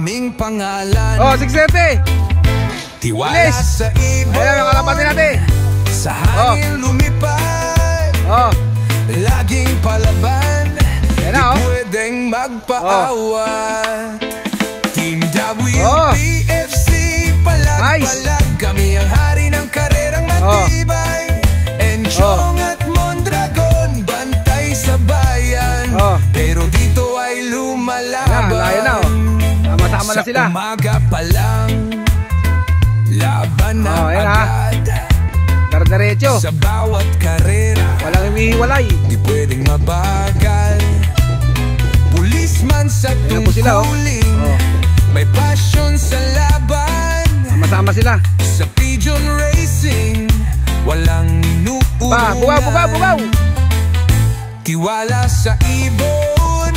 aming pangalan. Oh, 630. Tiwala sa ibon. Ayan, ang kalapatin natin. Sa hangin lumipad. Oh. Laging palaban. Ayan na, Di pwedeng magpaawa. Team WPFC. Palag-palag. Kami ang hari ng karerang matibay. Enchong at Mondragon. Bantay sa bayan. Pero dito ay lumalaban. Ayan na, sama-sama na sila. Sa umaga pa lang, laban na agad. Diretso. Sa bawat karera, walang humihiwalay. di pwedeng mabagal. Pulisman sa tungkulin, may passion sa laban. Sama-sama sila. Sa pigeon racing, walang inuurungan. Bugaw. Tiwala sa ibon,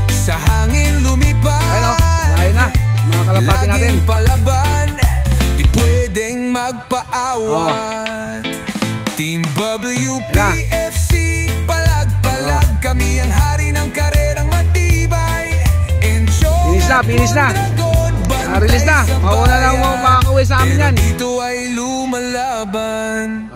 sa hangin lumipad. Ayun na, mga kalapatin natin. Laging palaban, di pwedeng magpaawat. Team WPFC, palag-palag. Kami ang hari ng karerang matibay. Finish na. Release na. Mauna lang makakauwi sa amin yan. Dito ay lumalaban.